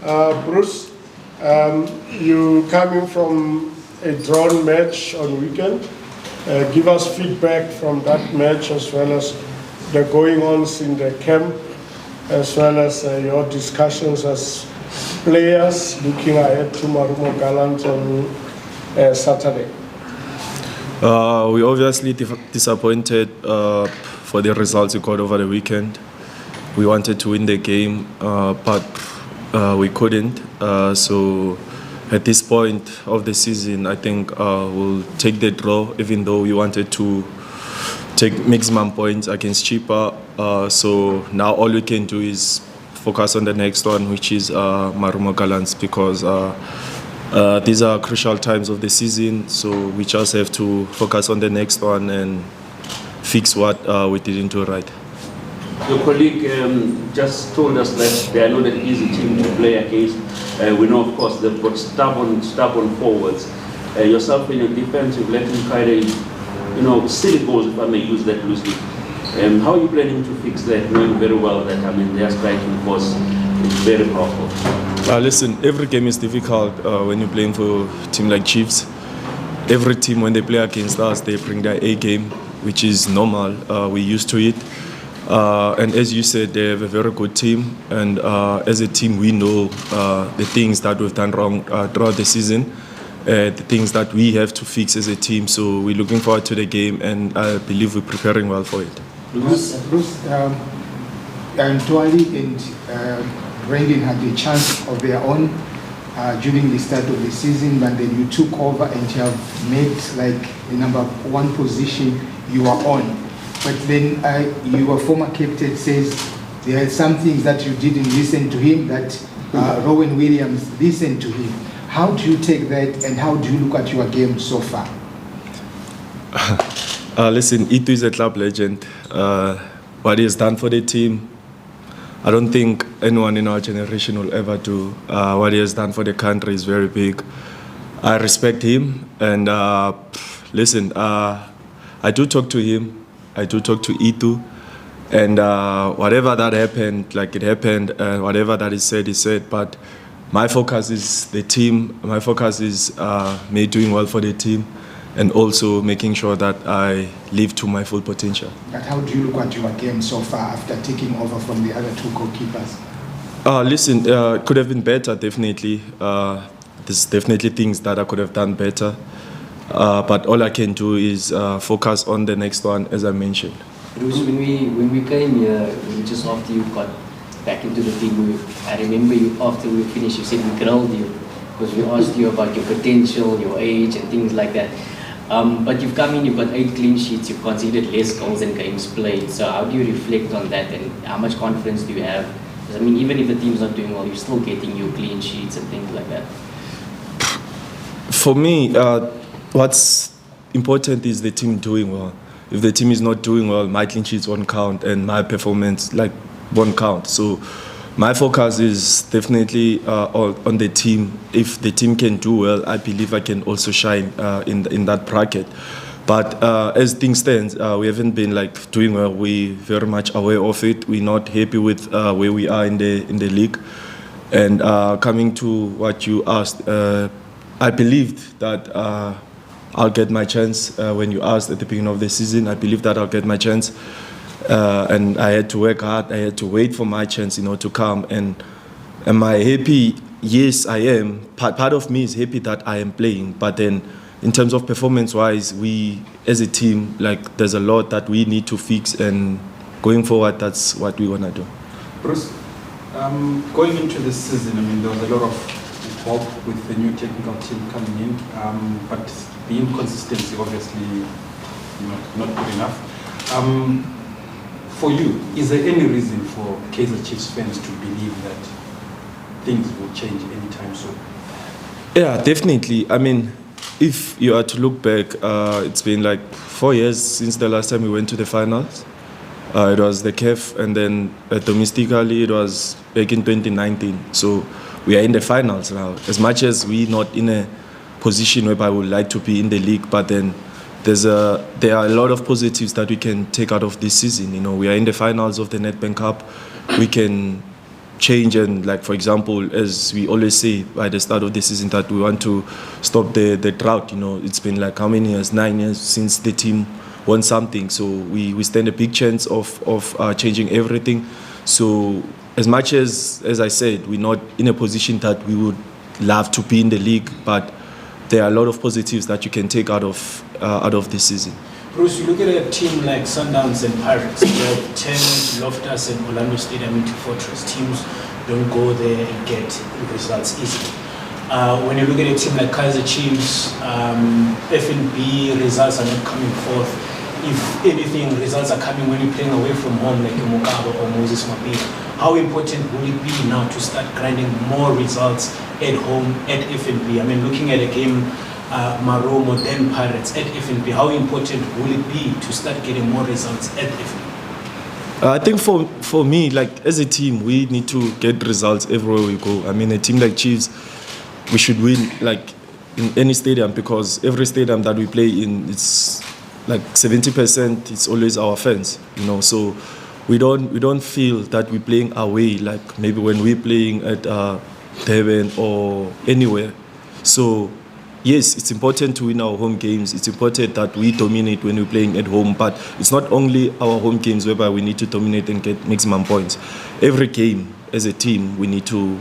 Bruce, you coming from a drawn match on weekend. Give us feedback from that match as well as the going-ons in the camp, as well as your discussions as players looking ahead to Marumo Gallants on Saturday. We obviously disappointed for the results we got over the weekend. We wanted to win the game, but we couldn't. So at this point of the season, I think we'll take the draw, even though we wanted to take maximum points against Chippa. So now all we can do is focus on the next one, which is Marumo Gallants, because these are crucial times of the season. So we just have to focus on the next one and fix what we didn't do right. Your colleague just told us that they are not an easy team to play against. We know, of course, they've got stubborn forwards. Yourself in your defense, you've let him carry, silly goals, if I may use that loosely. How are you planning to fix that, knowing very well that, their striking force is very powerful? Listen, every game is difficult when you're playing for a team like Chiefs. Every team, when they play against us, they bring their A game, which is normal. We're used to it. And as you said, they have a very good team. And as a team, we know the things that we've done wrong throughout the season, the things that we have to fix as a team. So we're looking forward to the game, and I believe we're preparing well for it. Bruce, and Tuali and Brandon had a chance of their own during the start of the season, but then you took over and you have made like the number one position you are on. But then your former captain says there are some things that you didn't listen to him, that Rowan Williams listened to him. How do you take that, and how do you look at your game so far? Listen, Itu is a club legend. What he has done for the team, I don't think anyone in our generation will ever do. What he has done for the country is very big. I respect him, and listen, I do talk to him. I do talk to Itu, and whatever that happened, like it happened, and whatever that is said. But my focus is the team. My focus is me doing well for the team, and also making sure that I live to my full potential. But how do you look at your game so far after taking over from the other two goalkeepers? Listen, it could have been better, definitely. There's definitely things that I could have done better. But all I can do is focus on the next one, as I mentioned. Bruce, when we came here, just after you got back into the team, I remember you after we finished, you said we grilled you because we asked you about your potential, your age, and things like that. But you've come in, you've got 8 clean sheets, you've conceded less goals than games played. So how do you reflect on that, and how much confidence do you have? Because even if the team's not doing well, you're still getting your clean sheets and things like that. For me, what's important is the team doing well. If the team is not doing well, my clean sheets won't count, and my performance won't count. So my focus is definitely on the team. If the team can do well, I believe I can also shine in that bracket. But as things stand, we haven't been doing well. We're very much aware of it. We're not happy with where we are in the league. And coming to what you asked, I believed that I'll get my chance. When you asked at the beginning of the season, I believed that I'll get my chance. And I had to work hard. I had to wait for my chance, to come. And am I happy? Yes, I am. Part of me is happy that I am playing. But then, in terms of performance-wise, we, as a team, there's a lot that we need to fix. And going forward, that's what we want to do. Bruce, going into this season, there was a lot of hope with the new technical team coming in. But the inconsistency, obviously, not good enough. For you, is there any reason for Kaizer Chiefs fans to believe that things will change anytime soon? Yeah, definitely. If you are to look back, it's been 4 years since the last time we went to the finals. It was the CAF, and then domestically it was back in 2019. So we are in the finals now. As much as we're not in a position where I would like to be in the league, but then there are a lot of positives that we can take out of this season. We are in the finals of the Nedbank Cup. We can change, and like for example, as we always say by the start of the season, that we want to stop the drought. It's been like how many years? 9 years since the team won something. So we stand a big chance of changing everything. So as much as I said, we're not in a position that we would love to be in the league, but there are a lot of positives that you can take out of this season. Bruce, you look at a team like Sundowns and Pirates, they have turned Loftus and Orlando Stadium into fortress. Teams don't go there and get results easily. When you look at a team like Kaizer Chiefs, FNB results are not coming forth. If anything, results are coming when you're playing away from home like Mokaba or Moses Mabhida. How important will it be now to start grinding more results at home at FNB? I mean, looking at a game, Marumo, then Pirates at FNB, how important will it be to start getting more results at FNB? I think for me, like as a team, we need to get results everywhere we go. I mean, a team like Chiefs, we should win like in any stadium, because every stadium that we play in, it's like 70%. It's always our fans, So we don't feel that we're playing away like maybe when we're playing at Durban or anywhere. So yes, it's important to win our home games. It's important that we dominate when we're playing at home, but it's not only our home games whereby we need to dominate and get maximum points. Every game as a team, we need to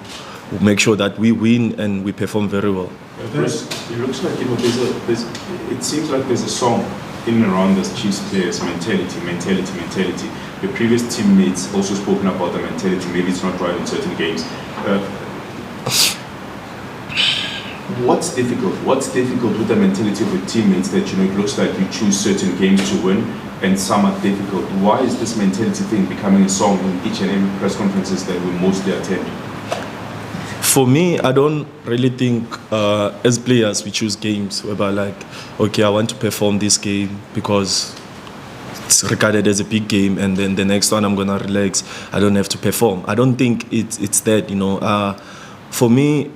make sure that we win and we perform very well. Bruce, it looks like it seems like there's a song in and around this Chiefs players' mentality. Your previous teammates also spoken about the mentality. Maybe it's not right in certain games. What's difficult? What's difficult with the mentality of your teammates that it looks like you choose certain games to win and some are difficult? Why is this mentality thing becoming a song in each and every press conferences that we mostly attend? For me, I don't really think as players we choose games whereby like, okay, I want to perform this game because it's regarded as a big game, and then the next one I'm gonna relax. I don't have to perform. I don't think it's that. For me,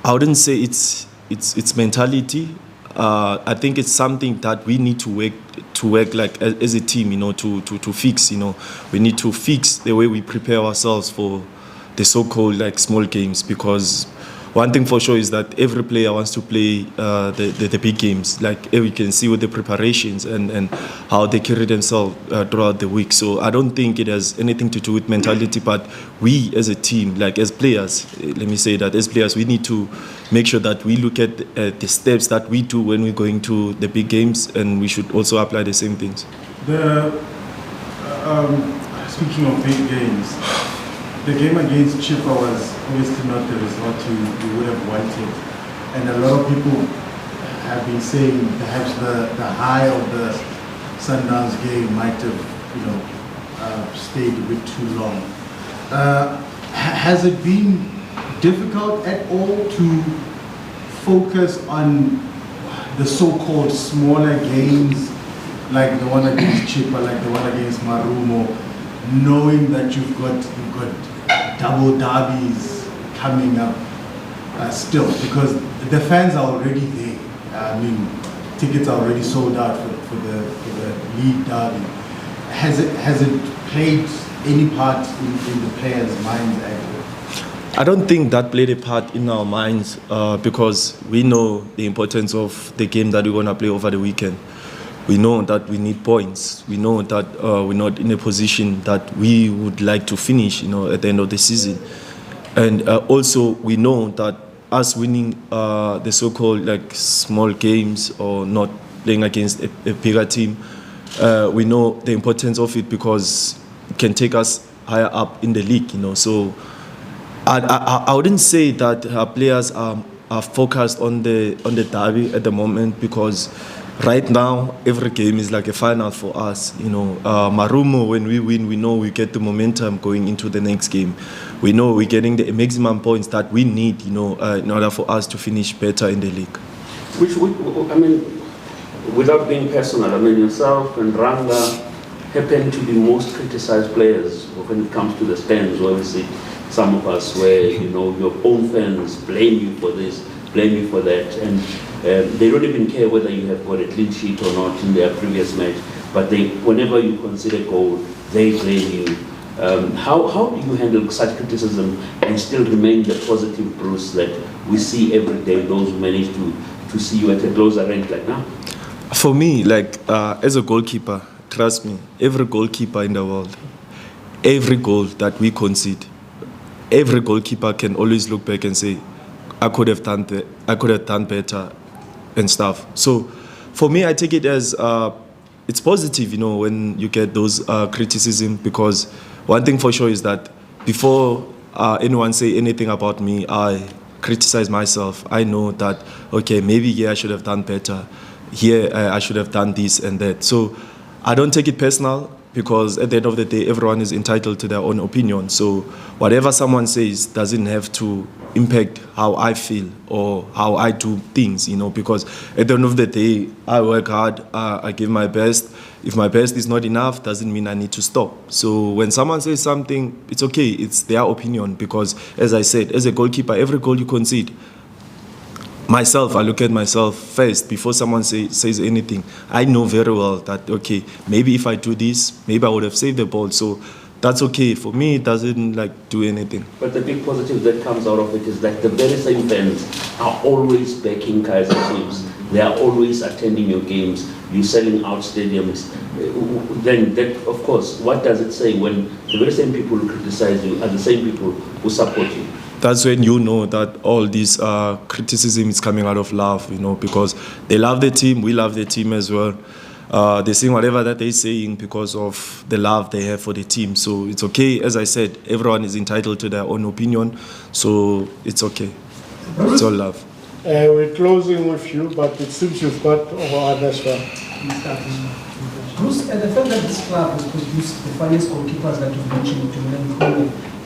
I wouldn't say it's mentality. I think it's something that we need to work like as a team, to fix. We need to fix the way we prepare ourselves for the so-called like small games, because one thing for sure is that every player wants to play the big games. Like we can see with the preparations and how they carry themselves throughout the week. So I don't think it has anything to do with mentality, but we as a team, like as players, let me say that as players, we need to make sure that we look at the steps that we do when we're going to the big games, and we should also apply the same things. Speaking of big games, the game against Chippa was obviously not the result you would have wanted, and a lot of people have been saying perhaps the high of the Sundowns game might have stayed a bit too long. Has it been difficult at all to focus on the so-called smaller games, like the one against Chippa, like the one against Marumo, knowing that you've got double derbies coming up still, because the fans are already there. I mean, tickets are already sold out for the league derby. Has it played any part in the players' minds at all? I don't think that played a part in our minds because we know the importance of the game that we're going to play over the weekend. We know that we need points. We know that we're not in a position that we would like to finish, at the end of the season. And also we know that us winning the so-called like small games or not playing against a bigger team, we know the importance of it because it can take us higher up in the league, So I wouldn't say that our players are focused on the derby at the moment, because right now, every game is like a final for us. Marumo, when we win, we know we get the momentum going into the next game. We know we're getting the maximum points that we need, in order for us to finish better in the league. Without being personal, yourself and Ranga happen to be most criticized players when it comes to the stands. Obviously, some of us where, your own fans blame you for this, blame you for that, and they don't even care whether you have got a clean sheet or not in their previous match, but whenever you consider goal, they blame you. How do you handle such criticism and still remain the positive Bruce that we see every day, those who manage to see you at a closer rank like now? For me, as a goalkeeper, trust me, every goalkeeper in the world, every goal that we concede, every goalkeeper can always look back and say, I could have done better and stuff. So for me, I take it as it's positive, when you get those criticism, because one thing for sure is that before anyone say anything about me, I criticize myself. I know that, okay, maybe I should have done better. Here, I should have done this and that. So I don't take it personal, because at the end of the day, everyone is entitled to their own opinion. So whatever someone says doesn't have to impact how I feel or how I do things, because at the end of the day, I work hard, I give my best. If my best is not enough, doesn't mean I need to stop. So when someone says something, it's okay, it's their opinion, because as I said, as a goalkeeper, every goal you concede, myself, I look at myself first before someone says anything. I know very well that, okay, maybe if I do this, maybe I would have saved the ball. So that's okay. For me, it doesn't do anything. But the big positive that comes out of it is that the very same fans are always backing Kaizer Chiefs. They are always attending your games. You're selling out stadiums. Then that, of course, what does it say when the very same people who criticize you are the same people who support you? That's when you know that all this criticism is coming out of love, because they love the team, we love the team as well. They're saying whatever that they're saying because of the love they have for the team. So it's okay. As I said, everyone is entitled to their own opinion, so it's okay. It's all love. We're closing with you, but it seems you've got others. Bruce, the fact that this club has produced the finest goalkeepers that you've mentioned,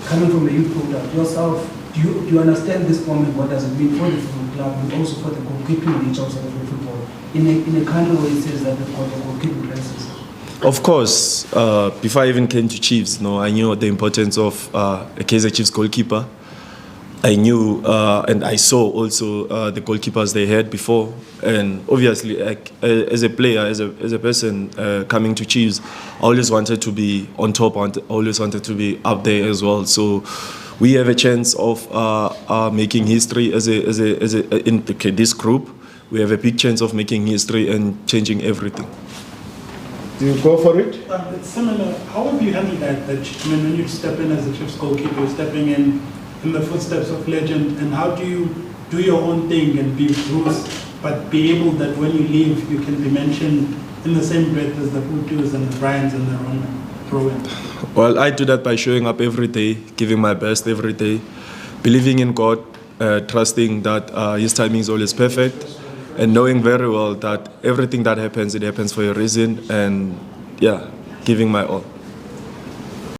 coming from a youth product, yourself, do you understand this moment? What does it mean for the football club and also for the goalkeeping nature of South African football? In a country where it says that they've got the goalkeeping crisis. Of course, before I even came to Chiefs, I knew the importance of a Kaizer Chiefs goalkeeper. I knew and I saw also the goalkeepers they had before, and obviously, as a player, as a person coming to Chiefs, I always wanted to be on top. I always wanted to be up there as well. So we have a chance of making history in this group. We have a big chance of making history and changing everything. Do you go for it? It's similar. How have you handled that? When you step in as a Chiefs goalkeeper, you're stepping in the footsteps of legend, and how do you do your own thing and be Bruce, but be able that when you leave, you can be mentioned in the same breath as the Putus and the Bryans and the Rowan? Well, I do that by showing up every day, giving my best every day, believing in God, trusting that His timing is always perfect, and knowing very well that everything that happens, it happens for a reason, and giving my all.